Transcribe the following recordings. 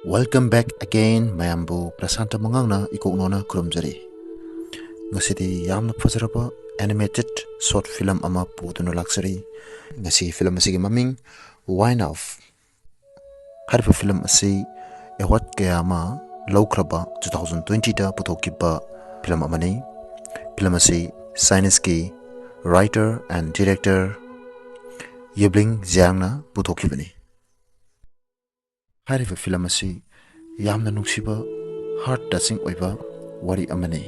Welcome back again, Mayambu Prasanta Mangangna Ikoknona Kurumjari. Ngasidi yamna fazaraba animated short film ama puduna luxury. Ngasi film asigi maming Wine Off. Harifa film asi award kaya ama lawkraba 2020 da putokiba film amani. Film asi science ki writer and director Yibling Jiangna putokibani. Harifa film asi yamna nungsiba heart touching oiba wari amani.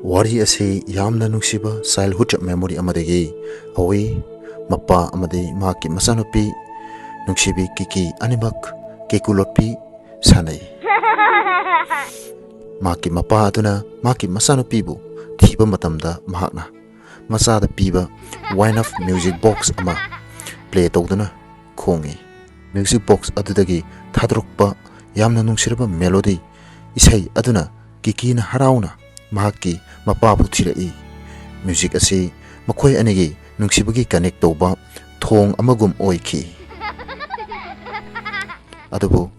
Wari asi yamna nungsiba childhood memory amadegi awi mappa amadi maki masanupi nungsibi kiki animak kekulopi sanai. Maki mappa aduna maki masanupi bu thiba matamda mahakna masada piba wine of music box ama play tawduna khongi. Music box adudagi thadrokpa yamna nungsiraba melody isai aduna kiki na harauna mahaki mapa puthira music asi makhoi anigi nungsibagi connect toba thong amagum oiki adubu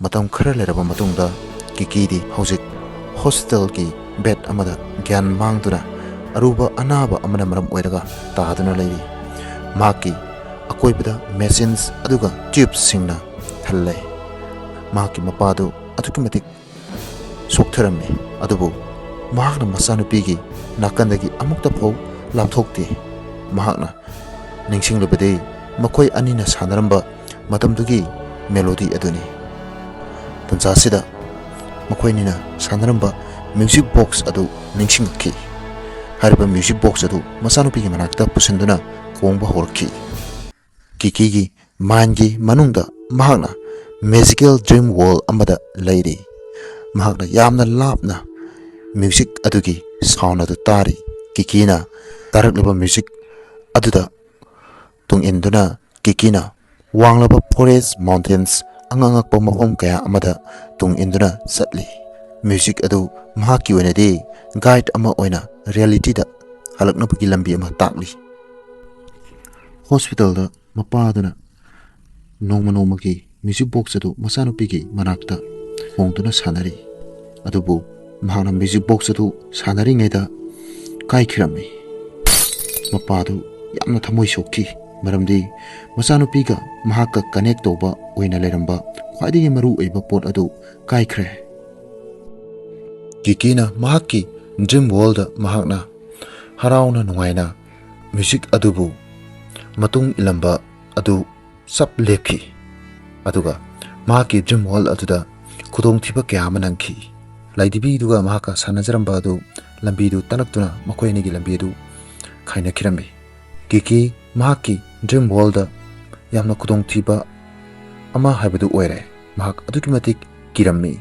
matam khara leraba matungda kiki di hojik hostel ki bed amada gyan mangduna aruba anaba amana maram oiraga taaduna leiri maki akoibada machines aduga tubes singna thallai maki mapadu atukimatik soktharami adubu mahakna masanupigi nakandagi amukta phau lapthokti mahakna ningsinglubade makhoi anina sanaramba matamdugi melody aduni tanjasida makhoi nina sanaramba music box adu ningsingki hariba music box adu masanupigi manakta pusinduna kongba horki kiki mangi manungda mahakna magical dream world amada lady mahakna yamna lapna music adugi sound adu tari kikina taraklaba music aduda tung induna kikina wanglaba forest mountains angangakpa mafam kaya amada tung induna satli music adu mahaki wenadi guide ama oina reality da halaknapagi lambi ama takli hospital da mapaduna nongmaki music box adu masanupigi manakta hongtuna sanari adubu mahana music box adu sanari ngeda kai khirami mapadu yamna thamoi sokki maramdi masanupiga mahaka connect toba oina leramba khwaidigi maru oiba pot adu kai khre kikina mahaki dream world mahakna harauna nungaina music adubu matung ilamba adu sap lepki aduga mahaki dream world aduda khudong thiba kya manangki laidibi duga mahaka sanajaramba adu lambi du tanaktuna makoini gi lambi du khaina khirambi kiki mahaki dream world da yamna khudong thiba ama haibadu oire mahak adukimatik kirammi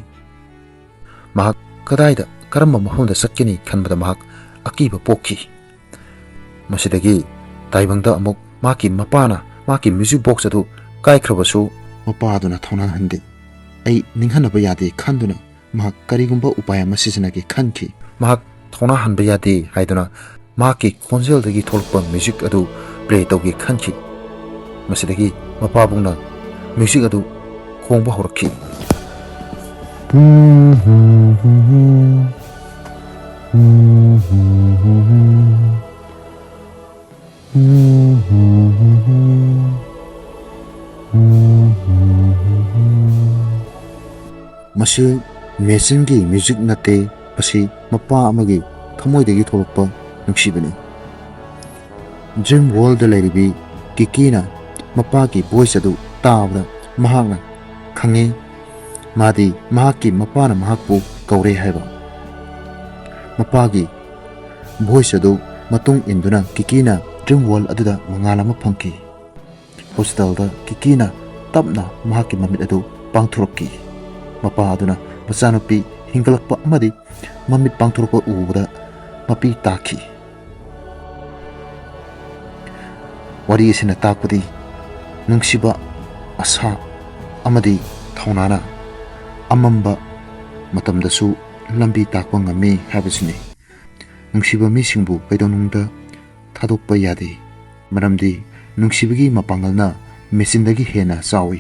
mahak kadaida karamba mahonda satkini khanbada mahak akiba pokki masidagi taibangda amuk maki mapana maki music box adu kai khrabasu mapaduna thona handi ai ninghanaba yade khanduna mahak karigumba upaya masijnagi khanki mahak thona hanba yade haiduna maki khonjel dagi tholpa music adu play tawgi khanki masidagi mapabungna music adu khongba horki Masi machine gi music nate pasi mapa amagi thamoidagi tholokpa nungsibani dream world leribi kikina mapa ki voice adu taabda mahakna khange madi mahaki mapana mahakpu kaure haiba mapa gi voice adu matung induna kikina dream world aduda mangalama phangki hospital da kikina tapna mahaki mamit adu pangthurokki mapa aduna masanupi hingalakpa amadi mamit pangthurokpa ubada mapi taki wari sina takpadi nungsiba asa amadi thaunana amamba matamdasu lambi takpa ngami habasini nungsiba misingbu kaidonungda thadokpa yade maramdi nungsibagi mapangalna machine dagi hena sawi